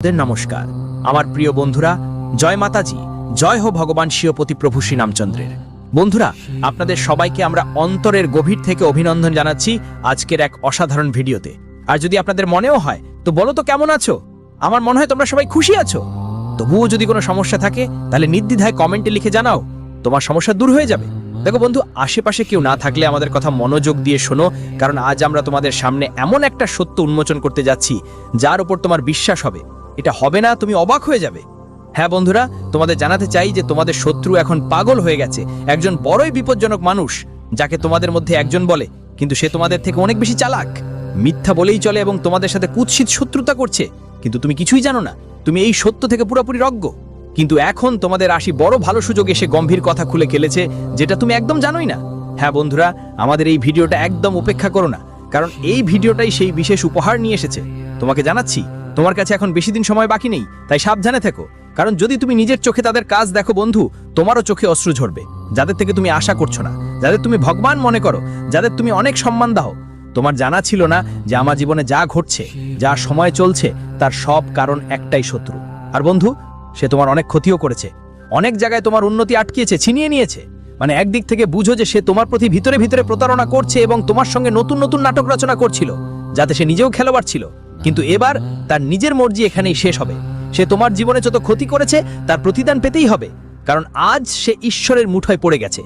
ভক্তদের নমস্কার। আমার প্রিয় বন্ধুরা, জয় মাতাজি, জয় হো ভগবান শিবপতি প্রভু শ্রী রামচন্দ্রের। বন্ধুরা, আপনাদের সবাইকে আমরা অন্তরের গভীর থেকে অভিনন্দন জানাচ্ছি আজকের এক অসাধারণ ভিডিওতে। আর যদি আপনাদের মনেও হয় তো বলো তো কেমন আছো? আমার মনে হয় তোমরা সবাই খুশি আছো। তবুও যদি কোনো সমস্যা থাকে তাহলে নির্দ্বিধায় কমেন্টে লিখে জানাও, তোমার সমস্যা দূর হয়ে যাবে। দেখো বন্ধু, আশেপাশে কেউ না থাকলে আমাদের কথা মনোযোগ দিয়ে শোনো, কারণ আজ আমরা তোমাদের সামনে এমন একটা সত্য উন্মোচন করতে যাচ্ছি যার উপর তোমার বিশ্বাস হবে। এটা হবে না, তুমি অবাক হয়ে যাবে। হ্যাঁ বন্ধুরা, তোমাদের জানাতে চাই যে তোমাদের শত্রু এখন পাগল হয়ে গেছে। একজন বড়ই বিপজ্জনক মানুষ, যাকে তোমাদের মধ্যে একজন বলে, কিন্তু সে তোমাদের থেকে অনেক বেশি চালাক। মিথ্যা বলেই চলে এবং তোমাদের সাথে কুৎসিত শত্রুতা করছে, কিন্তু তুমি কিছুই জানো না। তুমি এই সত্য থেকে পুরোপুরি অজ্ঞ। কিন্তু এখন তোমাদের আসি বড় ভালো সুযোগ এসে গম্ভীর কথা খুলে খেলেছে, যেটা তুমি একদম জানোই না। হ্যাঁ বন্ধুরা, আমাদের এই ভিডিওটা একদম উপেক্ষা করো না, কারণ এই ভিডিওটাই সেই বিশেষ উপহার নিয়ে এসেছে। তোমাকে জানাচ্ছি, তোমার কাছে এখন বেশি দিন সময় বাকি নেই, তাই সাবধানে থেকো। কারণ যদি তুমি নিজের চোখে তাদের কাজ দেখো বন্ধু, তোমারও চোখে অশ্রু ঝরবে। যাদের থেকে তুমি আশা করছো না, যাদের তুমি ভগবান মনে করো, যাদের তুমি অনেক সম্মান দাও। তোমার জানা ছিল না যে আমার জীবনে যা ঘটছে, যা সময় চলছে, তার সব কারণ একটাই শত্রু। আর বন্ধু, সে তোমার অনেক ক্ষতিও করেছে। অনেক জায়গায় তোমার উন্নতি আটকিয়েছে, ছিনিয়ে নিয়েছে। মানে একদিক থেকে বুঝো যে সে তোমার প্রতি ভিতরে ভিতরে প্রতারণা করছে এবং তোমার সঙ্গে নতুন নতুন নাটক রচনা করছিল, যাতে সে নিজেও খেলোয়াড় ছিল। কিন্তু এবার তার নিজের মর্জি এখানেই শেষ হবে। সে তোমার জীবনে যত ক্ষতি করেছে তার প্রতিদান পেতেই হবে, কারণ আজ সে ঈশ্বরের মুঠোয় পড়ে গেছে।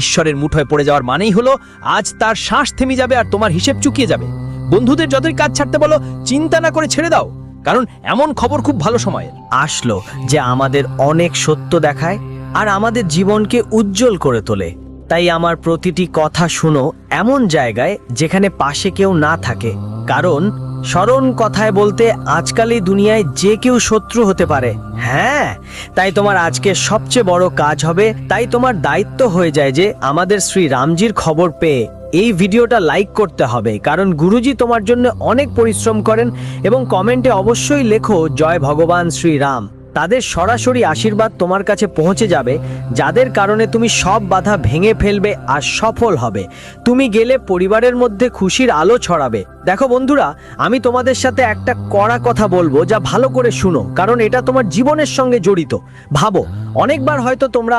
ঈশ্বরের মুঠোয় পড়ে যাওয়ার মানেই হলো আজ তার শ্বাস থেমে যাবে আর তোমার হিসেব চুকিয়ে যাবে। বন্ধুদের যতই কাজ ছাড়তে বলো, চিন্তা না করে ছেড়ে দাও, কারণ এমন খবর খুব ভালো সময়ে আসলো যে আমাদের অনেক সত্য দেখায় আর আমাদের জীবনকে উজ্জ্বল করে তোলে। তাই আমার প্রতিটি কথা শুনো এমন জায়গায় যেখানে পাশে কেউ না থাকে, কারণ স্মরণ কথায় বলতে আজকাল এই দুনিয়ায় যে কেউ শত্রু হতে পারে। হ্যাঁ, তাই তোমার আজকে সবচেয়ে বড় কাজ হবে, তাই তোমার দায়িত্ব হয়ে যায় যে আমাদের শ্রী রামজির খবর পেয়ে এই ভিডিওটা লাইক করতে হবে, কারণ গুরুজি তোমার জন্য অনেক পরিশ্রম করেন। এবং কমেন্টে অবশ্যই লেখো জয় ভগবান শ্রী রাম। তাদের সরাসরি আশীর্বাদ তোমার কাছে পৌঁছে যাবে, যাদের কারণে তুমি সব বাধা ভেঙে ফেলবে আর সফল হবে। তুমি গেলে পরিবারের মধ্যে খুশির আলো ছড়াবে। দেখো বন্ধুরা, আমি তোমাদের সাথে একটা কড়া কথা বলবো, যা ভালো করে শুনো, কারণ এটা তোমার জীবনের সঙ্গে জড়িত। ভাবো, অনেকবার হয়তো তোমরা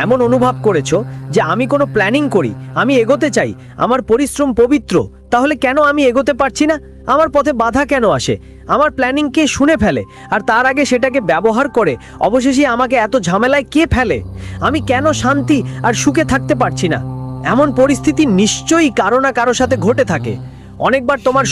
এমন অনুভব করেছো যে আমি কোনো প্ল্যানিং করি, আমি এগোতে চাই, আমার পরিশ্রম পবিত্র, তাহলে কেন আমি এগোতে পারছি না? আমার পথে বাধা কেন আসে? আমার প্ল্যানিং কে শুনে ফেলে আর তার আগে সেটাকে ব্যবহার করে অবশেষে আমাকে এত ঝামেলায় কে ফেলে? আমি কেন শান্তি আর সুখে থাকতে পারছি না? এমন পরিস্থিতি নিশ্চয়ই কারো না কারো সাথে ঘটে থাকে। অনেকবার তোমার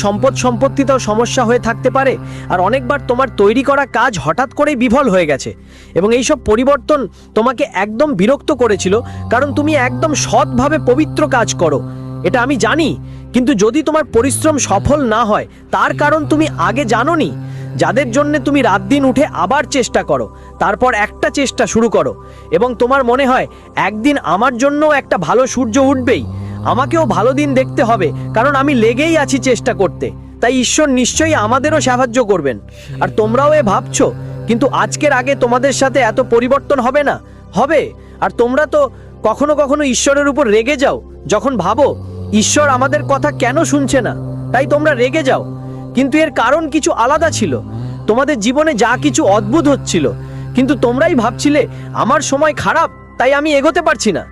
সম্পত্তিতেও সমস্যা হয়ে থাকতে পারে, আর অনেকবার তোমার তৈরি করা কাজ হঠাৎ করেই বিফল হয়ে গেছে এবং এইসব পরিবর্তন তোমাকে একদম বিরক্ত করেছিল, কারণ তুমি একদম সৎভাবে পবিত্র কাজ করো, এটা আমি জানি। কিন্তু যদি তোমার পরিশ্রম সফল না হয়, তার কারণ তুমি আগে জানোনি। যাদের জন্য তুমি রাত দিন উঠে আবার চেষ্টা করো, তারপর একটা চেষ্টা শুরু করো এবং তোমার মনে হয় একদিন আমার জন্যও একটা ভালো সূর্য উঠবেই, আমাকেও ভালো দিন দেখতে হবে, কারণ আমি লেগেই আছি চেষ্টা করতে। তাই ঈশ্বর নিশ্চয়ই আমাদেরও সাহায্য করবেন। আর তোমরাও ভাবছো, কিন্তু আজকের আগে তোমাদের সাথে এত পরিবর্তন হবে না? হবে। আর তোমরা তো কখনো কখনো ঈশ্বরের উপর রেগে যাও, যখন ভাবো ঈশ্বর আমাদের কথা কেন শুনছে না, তাই তোমরা রেগে যাও। কিন্তু এর কারণ কিছু আলাদা ছিল। তোমাদের জীবনে যা কিছু অদ্ভুত হচ্ছিল, কিন্তু তোমরাই ভাবছিলে আমার সময় খারাপ, তাই আমি এগোতে পারছি না।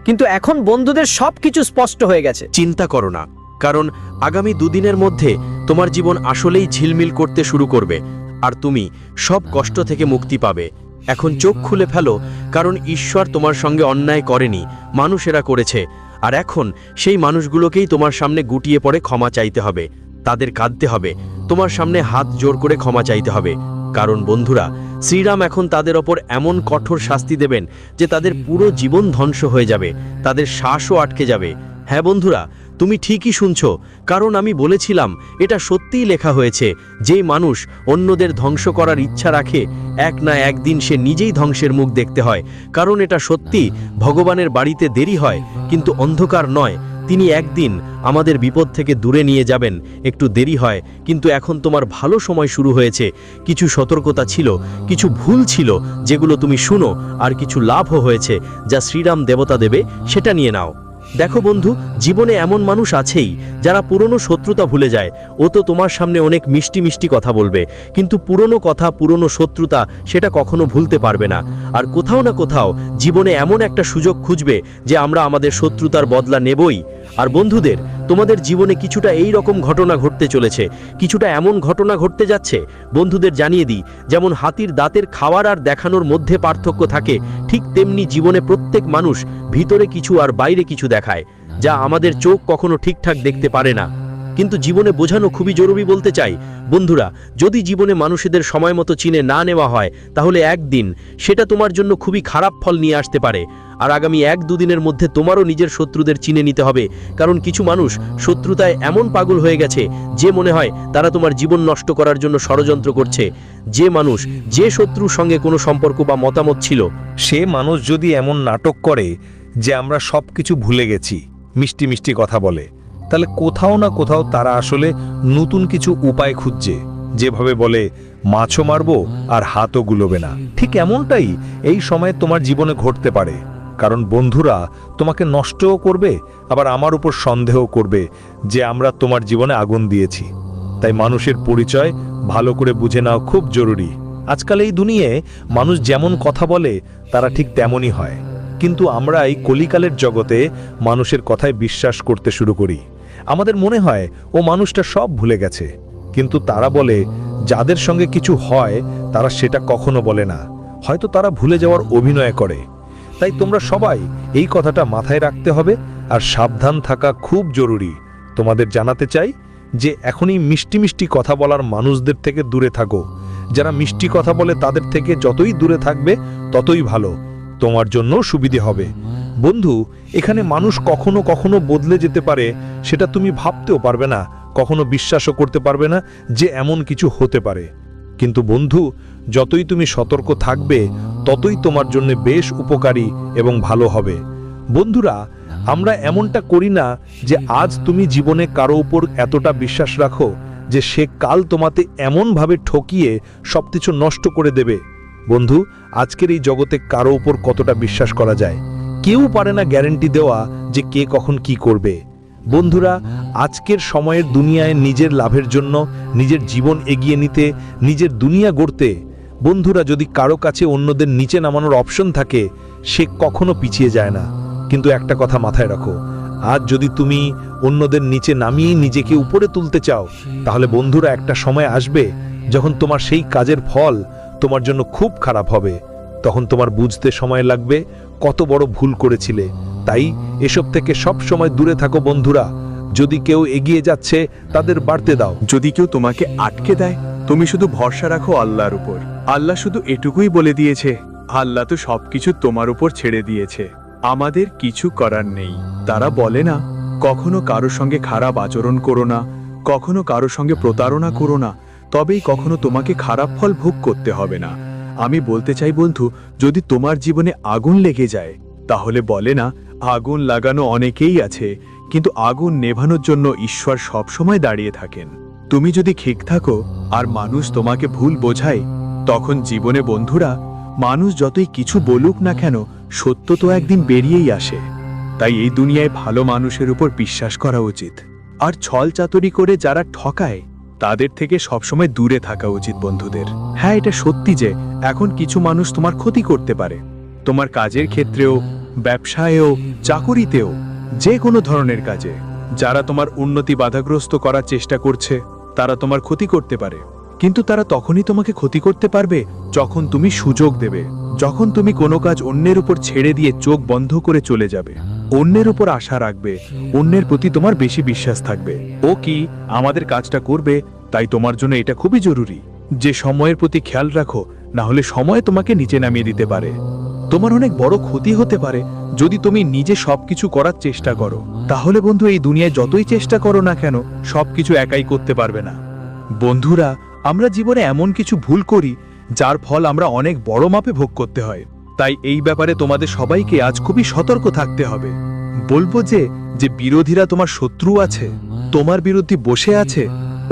কিন্তু এখন বন্ধুদের সবকিছু স্পষ্ট হয়ে গেছে। চিন্তা করো না, কারণ আগামী দুদিনের মধ্যে তোমার জীবন আসলেই ঝিলমিল করতে শুরু করবে আর তুমি সব কষ্ট থেকে মুক্তি পাবে। এখন চোখ খুলে ফেলো, কারণ ঈশ্বর তোমার সঙ্গে অন্যায় করেনি, মানুষেরা করেছে। আর এখন সেই মানুষগুলোকেই তোমার সামনে গুটিয়ে পড়ে ক্ষমা চাইতে হবে, তাদের কাঁদতে হবে, তোমার সামনে হাত জোর করে ক্ষমা চাইতে হবে। কারণ বন্ধুরা, শ্রীরাম এখন তাদের ওপর এমন কঠোর শাস্তি দেবেন যে তাদের পুরো জীবন ধ্বংস হয়ে যাবে, তাদের শ্বাসও আটকে যাবে। হ্যাঁ বন্ধুরা, তুমি ঠিকই শুনছো, কারণ আমি বলেছিলাম এটা সত্যিই লেখা হয়েছে। যেই মানুষ অন্যদের ধ্বংস করার ইচ্ছা রাখে, এক না একদিন সে নিজেই ধ্বংসের মুখ দেখতে হয়। কারণ এটা সত্যি, ভগবানের বাড়িতে দেরি হয় কিন্তু অন্ধকার নয়। তিনি একদিন আমাদের বিপদ থেকে দূরে নিয়ে যাবেন। একটু দেরি হয়, কিন্তু এখন তোমার ভালো সময় শুরু হয়েছে। কিছু সতর্কতা ছিল, কিছু ভুল ছিল যেগুলো তুমি শুনো, আর কিছু লাভও হয়েছে যা শ্রীরাম দেবতা দেবে, সেটা নিয়ে নাও। দেখো বন্ধু, জীবনে এমন মানুষ আছেই যারা পুরনো শত্রুতা ভুলে যায়। ও তো তোমার সামনে অনেক মিষ্টি মিষ্টি কথা বলবে, কিন্তু পুরনো কথা, পুরনো শত্রুতা সেটা কখনো ভুলতে পারবে না। আর কোথাও না কোথাও জীবনে এমন একটা সুযোগ খুঁজবে যে আমরা আমাদের শত্রুতার বদলা নেবই। আর বন্ধুদের, তোমাদের জীবনে কিছুটা এই রকম ঘটনা ঘটতে চলেছে, কিছুটা এমন ঘটনা ঘটতে যাচ্ছে। বন্ধুদের জানিয়ে দিই, যেমন হাতির দাঁতের খাওয়ার আর দেখানোর মধ্যে পার্থক্য থাকে, ঠিক তেমনি জীবনে প্রত্যেক মানুষ ভিতরে কিছু আর বাইরে কিছু দেখায়, যা আমাদের চোখ কখনো ঠিকঠাক দেখতে পারে না। কিন্তু জীবনে বোঝানো খুবই জরুরি বলতে চাই বন্ধুরা, যদি জীবনে মানুষদের সময় মতো চিনে না নেওয়া হয়, তাহলে একদিন সেটা তোমার জন্য খুবই খারাপ ফল নিয়ে আসতে পারে। আর আগামী 1-2 দিনের মধ্যে তোমারও নিজের শত্রুদের চিনে নিতে হবে, কারণ কিছু মানুষ শত্রুতায় এমন পাগল হয়ে গেছে যে মনে হয় তারা তোমার জীবন নষ্ট করার জন্য ষড়যন্ত্র করছে। যে মানুষ, যে শত্রুর সঙ্গে কোনো সম্পর্ক বা মতামত ছিল, সে মানুষ যদি এমন নাটক করে যে আমরা সবকিছু ভুলে গেছি, মিষ্টি মিষ্টি কথা বলে, তাহলে কোথাও না কোথাও তারা আসলে নতুন কিছু উপায় খুঁজছে। যেভাবে বলে মাছও মারবো আর হাতও গুলোবে না, ঠিক এমনটাই এই সময়ে তোমার জীবনে ঘটতে পারে। কারণ বন্ধুরা তোমাকে নষ্টও করবে, আবার আমার উপর সন্দেহ করবে যে আমরা তোমার জীবনে আগুন দিয়েছি। তাই মানুষের পরিচয় ভালো করে বুঝে নেওয়া খুব জরুরি। আজকাল এই দুনিয়ায় মানুষ যেমন কথা বলে তারা ঠিক তেমনই হয়, কিন্তু আমরা এই কলিকালের জগতে মানুষের কথায় বিশ্বাস করতে শুরু করি। আমাদের মনে হয় ও মানুষটা সব ভুলে গেছে, কিন্তু তারা বলে যাদের সঙ্গে কিছু হয় তারা সেটা কখনো বলে না, হয়তো তারা ভুলে যাওয়ার অভিনয় করে। তাই তোমরা সবাই এই কথাটা মাথায় রাখতে হবে আর সাবধান থাকা খুব জরুরি। তোমাদের জানাতে চাই যে এখনই মিষ্টি মিষ্টি কথা বলার মানুষদের থেকে দূরে থাকো। যারা মিষ্টি কথা বলে তাদের থেকে যতই দূরে থাকবে ততই ভালো, তোমার জন্য সুবিধে হবে। বন্ধু, এখানে মানুষ কখনো কখনো বদলে যেতে পারে, সেটা তুমি ভাবতেও পারবে না, কখনো বিশ্বাসও করতে পারবে না যে এমন কিছু হতে পারে। কিন্তু বন্ধু, যতই তুমি সতর্ক থাকবে ততই তোমার জন্য বেশ উপকারী এবং ভালো হবে। বন্ধুরা, আমরা এমনটা করি না যে আজ তুমি জীবনে কারো উপর এতটা বিশ্বাস রাখো যে সে কাল তোমাতে এমনভাবে ঠকিয়ে সবকিছু নষ্ট করে দেবে। বন্ধু, আজকের এই জগতে কারো উপর কতটা বিশ্বাস করা যায়, কেউ পারে না গ্যারান্টি দেওয়া যে কে কখন কি করবে। বন্ধুরা, আজকের সময়ের দুনিয়ায় নিজের লাভের জন্য নিজের জীবন এগিয়ে নিতে, নিজের দুনিয়া গড়তে, বন্ধুরা যদি কারো কাছে অন্যদের নিচে নামানোর অপশন থাকে সে কখনো পিছিয়ে যায় না। কিন্তু একটা কথা মাথায় রাখো, আজ যদি তুমি অন্যদের নিচে নামিয়ে নিজেকে উপরে তুলতে চাও, তাহলে বন্ধুরা একটা সময় আসবে যখন তোমার সেই কাজের ফল তোমার জন্য খুব খারাপ হবে। তখন তোমার বুঝতে সময় লাগবে কত বড় ভুল করেছিলে। তাই এসব থেকে সব সময় দূরে থাকো বন্ধুরা। যদি কেউ এগিয়ে যাচ্ছে তাদের বাড়তে দাও। যদি কেউ তোমাকে আটকে দেয়, তুমি শুধু ভরসা রাখো আল্লাহর উপর। আল্লাহ শুধু এটুকুই বলে দিয়েছে, আল্লাহ তো সবকিছু তোমার উপর ছেড়ে দিয়েছে, আমাদের কিছু করার নেই। তারা বলে না, কখনো কারো সঙ্গে খারাপ আচরণ করো না, কখনো কারো সঙ্গে প্রতারণা করো না, তবেই কখনো তোমাকে খারাপ ফল ভোগ করতে হবে না। আমি বলতে চাই বন্ধু, যদি তোমার জীবনে আগুন লেগে যায়, তাহলে বলে না, আগুন লাগানো অনেকেই আছে, কিন্তু আগুন নেভানোর জন্য ঈশ্বর সব সময় দাঁড়িয়ে থাকেন। তুমি যদি ঠিক থাকো আর মানুষ তোমাকে ভুল বোঝায়, তখন জীবনে বন্ধুরা মানুষ যতই কিছু বলুক না কেন, সত্য তো একদিন বেরিয়েই আসে। তাই এই দুনিয়ায় ভালো মানুষের উপর বিশ্বাস করা উচিত, আর ছল চাতুরি করে যারা ঠকায় তাদের থেকে সবসময় দূরে থাকা উচিত বন্ধুদের। হ্যাঁ, এটা সত্যি যে এখন কিছু মানুষ তোমার ক্ষতি করতে পারে, তোমার কাজের ক্ষেত্রেও, ব্যবসায়েও, চাকুরিতেও, যে কোনো ধরনের কাজে। যারা তোমার উন্নতি বাধাগ্রস্ত করার চেষ্টা করছে তারা তোমার ক্ষতি করতে পারে, কিন্তু তারা তখনই তোমাকে ক্ষতি করতে পারবে যখন তুমি সুযোগ দেবে, যখন তুমি কোনো কাজ অন্যের উপর ছেড়ে দিয়ে চোখ বন্ধ করে চলে যাবে, অন্যের উপর আশা রাখবে, অন্যের প্রতি তোমার বেশি বিশ্বাস থাকবে। ও কি আমাদের কাজটা করবে, তাই তোমার জন্য এটা খুবই জরুরি যে সময়ের প্রতি খেয়াল রাখো, না হলে সময় তোমাকে নিচে নামিয়ে দিতে পারে। তোমার অনেক বড় ক্ষতি হতে পারে যদি তুমি নিজে সবকিছু করার চেষ্টা করো। তাহলে বন্ধু, এই দুনিয়ায় যতই চেষ্টা করো না কেন, সবকিছু একাই করতে পারবে না। বন্ধুরা, আমরা জীবনে এমন কিছু ভুল করি যার ফল আমরা অনেক বড় মাপে ভোগ করতে হয়। তাই এই ব্যাপারে তোমাদের সবাইকে আজ খুবই সতর্ক থাকতে হবে। বলবো যে বিরোধীরা তোমার শত্রু আছে, তোমার বিরুদ্ধে বসে আছে,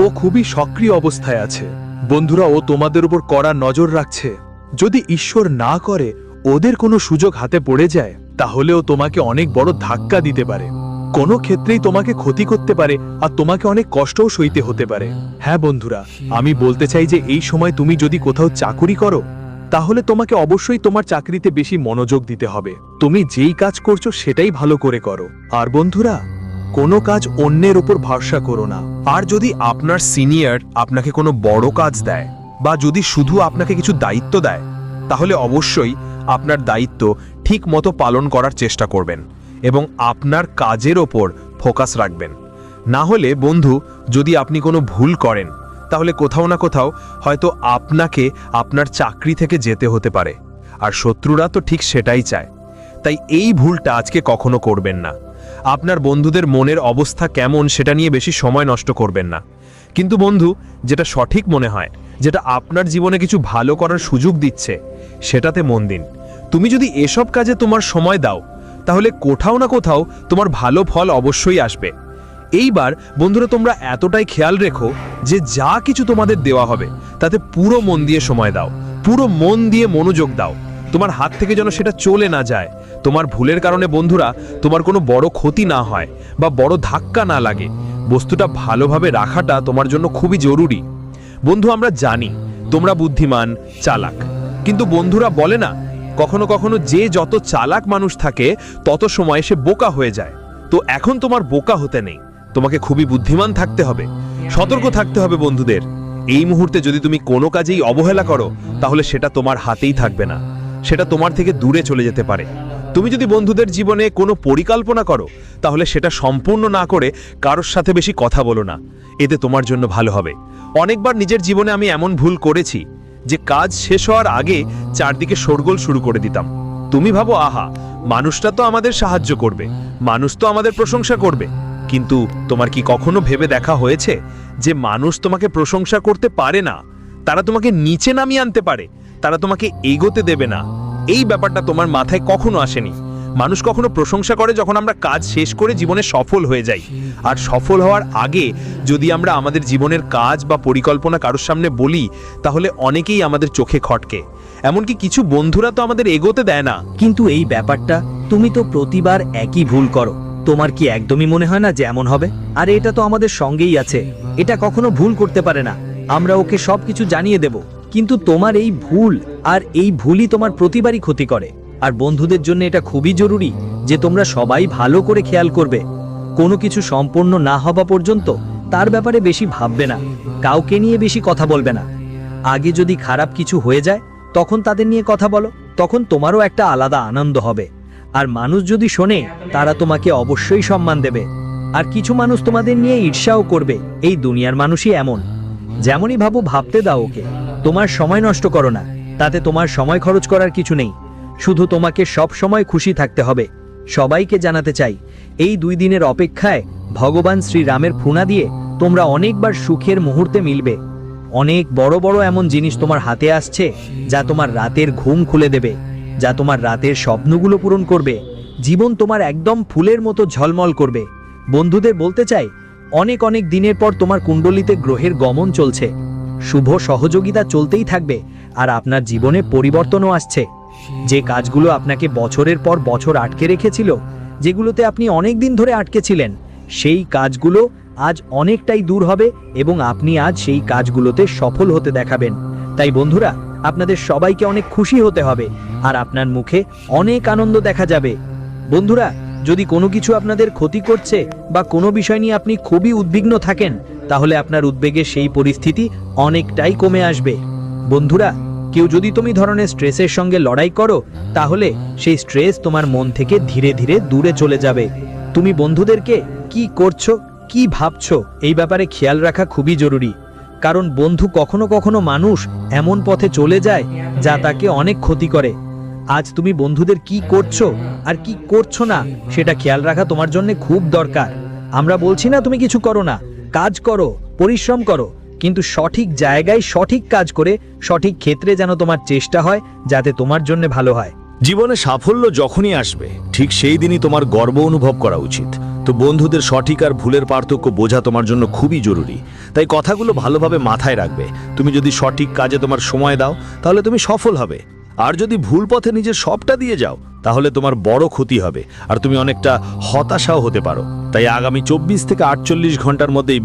ও খুবই সক্রিয় অবস্থায় আছে। বন্ধুরা, ও তোমাদের উপর কড়া নজর রাখছে। যদি ঈশ্বর না করে ওদের কোনো সুযোগ হাতে পড়ে যায়, তাহলেও তোমাকে অনেক বড় ধাক্কা দিতে পারে। কোনো ক্ষেত্রেই তোমাকে ক্ষতি করতে পারে আর তোমাকে অনেক কষ্টও সইতে হতে পারে। হ্যাঁ বন্ধুরা, আমি বলতে চাই যে এই সময় তুমি যদি কোথাও চাকুরি করো, তাহলে তোমাকে অবশ্যই তোমার চাকরিতে বেশি মনোযোগ দিতে হবে। তুমি যেই কাজ করছো সেটাই ভালো করে করো। আর বন্ধুরা, কোনো কাজ অন্যের উপর ভরসা করো না। আর যদি আপনার সিনিয়র আপনাকে কোনো বড় কাজ দেয় বা যদি শুধু আপনাকে কিছু দায়িত্ব দেয়, তাহলে অবশ্যই আপনার দায়িত্ব ঠিক মতো পালন করার চেষ্টা করবেন এবং আপনার কাজের ওপর ফোকাস রাখবেন। না হলে বন্ধু, যদি আপনি কোনো ভুল করেন, তাহলে কোথাও না কোথাও হয়তো আপনাকে আপনার চাকরি থেকে যেতে হতে পারে। আর শত্রুরা তো ঠিক সেটাই চায়। তাই এই ভুলটা আজকে কখনো করবেন না। আপনার বন্ধুদের মনের অবস্থা কেমন সেটা নিয়ে বেশি সময় নষ্ট করবেন না। কিন্তু বন্ধু, যেটা সঠিক মনে হয়, যেটা আপনার জীবনে কিছু ভালো করার সুযোগ দিচ্ছে, সেটাতে মন দিন। তুমি যদি এসব কাজে তোমার সময় দাও, তাহলে কোথাও না কোথাও তোমার ভালো ফল অবশ্যই আসবে। এইবার বন্ধুরা, তোমরা এতটাই খেয়াল রেখো যে যা কিছু তোমাদের দেওয়া হবে তাতে পুরো মন দিয়ে সময় দাও, পুরো মন দিয়ে মনোযোগ দাও। তোমার হাত থেকে যেন সেটা চলে না যায়। তোমার ভুলের কারণে বন্ধুরা তোমার কোনো বড় ক্ষতি না হয় বা বড় ধাক্কা না লাগে। বস্তুটা ভালোভাবে রাখাটা তোমার জন্য খুবই জরুরি। বন্ধু, আমরা জানি তোমরা বুদ্ধিমান, চালাক, কিন্তু বন্ধুরা বলে না, কখনো কখনো যে যত চালাক মানুষ থাকে তত সময় সে বোকা হয়ে যায়। তো এখন তোমার বোকা হতে নেই, তোমাকে খুবই বুদ্ধিমান থাকতে হবে, সতর্ক থাকতে হবে বন্ধুদের। এই মুহূর্তে যদি তুমি কোনো কাজেই অবহেলা করো, তাহলে সেটা তোমার হাতেই থাকবে না, সেটা তোমার থেকে দূরে চলে যেতে পারে। তুমি যদি বন্ধুদের জীবনে কোনো পরিকল্পনা করো, তাহলে সেটা সম্পূর্ণ না করে কারোর সাথে বেশি কথা বলো না, এতে তোমার জন্য ভালো হবে। অনেকবার নিজের জীবনে আমি এমন ভুল করেছি যে কাজ শেষ হওয়ার আগে চারদিকে শোরগোল শুরু করে দিতাম। তুমি ভাবো, আহা, মানুষটা তো আমাদের সাহায্য করবে, মানুষ তো আমাদের প্রশংসা করবে। কিন্তু তোমার কি কখনো ভেবে দেখা হয়েছে যে মানুষ তোমাকে প্রশংসা করতে পারে না, তারা তোমাকে নিচে নামিয়ে আনতে পারে, তারা তোমাকে এগোতে দেবে না? এই ব্যাপারটা তোমার মাথায় কখনো আসেনি? মানুষ কখনো প্রশংসা করে যখন আমরা কাজ শেষ করে জীবনে সফল হয়ে যাই। আর সফল হওয়ার আগে যদি আমরা আমাদের জীবনের কাজ বা পরিকল্পনা কারোর সামনে বলি, তাহলে অনেকেই আমাদের চোখে খটকে। এমনকি কিছু বন্ধুরা তো আমাদের এগোতে দেয় না। কিন্তু এই ব্যাপারটা, তুমি তো প্রতিবার একই ভুল করো। তোমার কি একদমই মনে হয় না যে এমন হবে? আর এটা তো আমাদের সঙ্গেই আছে, এটা কখনো ভুল করতে পারে না। আমরা ওকে সবকিছু জানিয়ে দেব, কিন্তু তোমার এই ভুল আর এই ভুলই তোমার প্রতিবারই ক্ষতি করে। আর বন্ধুদের জন্য এটা খুবই জরুরি যে তোমরা সবাই ভালো করে খেয়াল করবে। কোনো কিছু সম্পূর্ণ না হওয়া পর্যন্ত তার ব্যাপারে বেশি ভাববে না, কাউকে নিয়ে বেশি কথা বলবে না। আগে যদি খারাপ কিছু হয়ে যায় তখন তাদের নিয়ে কথা বলো, তখন তোমারও একটা আলাদা আনন্দ হবে। আর মানুষ যদি শোনে, তারা তোমাকে অবশ্যই সম্মান দেবে। আর কিছু মানুষ তোমাদের নিয়ে ঈর্ষাও করবে। এই দুনিয়ার মানুষই এমন, যেমনই ভাবো ভাবতে দাও ওকে। তোমার সময় নষ্ট করো না, তাতে তোমার সময় খরচ করার কিছু নেই। শুধু তোমাকে সব সময় খুশি থাকতে হবে। সবাইকে জানাতে চাই, এই 2 দিনের অপেক্ষায় ভগবান শ্রীরামের ফোনা দিয়ে তোমরা অনেকবার সুখের মুহূর্তে মিলবে। অনেক বড় বড় এমন জিনিস তোমার হাতে আসছে যা তোমার রাতের ঘুম খুলে দেবে, যা তোমার রাতের স্বপ্নগুলো পূরণ করবে। জীবন তোমার একদম ফুলের মতো ঝলমল করবে। বন্ধুদের বলতে চাই, অনেক অনেক দিনের পর তোমার কুণ্ডলিতে গ্রহের গমন চলছে, শুভ সহযোগিতা চলতেই থাকবে। আর আপনার জীবনে পরিবর্তনও আসছে। যে কাজগুলো আপনাকে বছরের পর বছর আটকে রেখেছিল, যেগুলোতে আপনি অনেক দিন ধরে আটকে ছিলেন, সেই কাজগুলো আজ অনেকটাই দূর হবে এবং আপনি আজ সেই কাজগুলোতে সফল হতে দেখাবেন। তাই বন্ধুরা, আপনাদের সবাইকে অনেক খুশি হতে হবে আর আপনার মুখে অনেক আনন্দ দেখা যাবে। বন্ধুরা, যদি কোনো কিছু আপনাদের ক্ষতি করছে বা কোনো বিষয় নিয়ে আপনি খুবই উদ্বিগ্ন থাকেন, তাহলে আপনার উদ্বেগের সেই পরিস্থিতি অনেকটাই কমে আসবে। বন্ধুরা, কেউ যদি তুমি ধরনের স্ট্রেসের সঙ্গে লড়াই করো, তাহলে সেই স্ট্রেস তোমার মন থেকে ধীরে ধীরে দূরে চলে যাবে। তুমি বন্ধুদেরকে কি করছো, কি ভাবছো, এই ব্যাপারে খেয়াল রাখা খুবই জরুরি। কারণ বন্ধু, কখনো কখনো মানুষ এমন পথে চলে যায় যা তাকে অনেক ক্ষতি করে। আজ তুমি বন্ধুদের কি করছো আর কি করছো না, সেটা খেয়াল রাখা তোমার জন্য খুব দরকার। আমরা বলছি না তুমি কিছু করো না, কাজ করো, পরিশ্রম করো, কিন্তু সঠিক জায়গায় সঠিক কাজ করে সঠিক ক্ষেত্রে যেন তোমার চেষ্টা হয়, যাতে তোমার জন্য ভালো হয়। জীবনে সাফল্য যখনই আসবে, ঠিক সেই দিনই তোমার গর্ব অনুভব করা উচিত। তো বন্ধুদের সঠিক আর ভুলের পার্থক্য বোঝা তোমার জন্য খুবই জরুরি। তাই কথাগুলো ভালোভাবে মাথায় রাখবে। তুমি যদি সঠিক কাজে তোমার সময় দাও, তাহলে তুমি সফল হবে। আর যদি ভুল পথে নিজের সবটা দিয়ে যাও তাহলে তোমার বড় ক্ষতি হবে আর তুমি অনেকটা হতাশাও হতে পারো। তাই আগামী 24 থেকে 48 ঘন্টার মধ্যে এই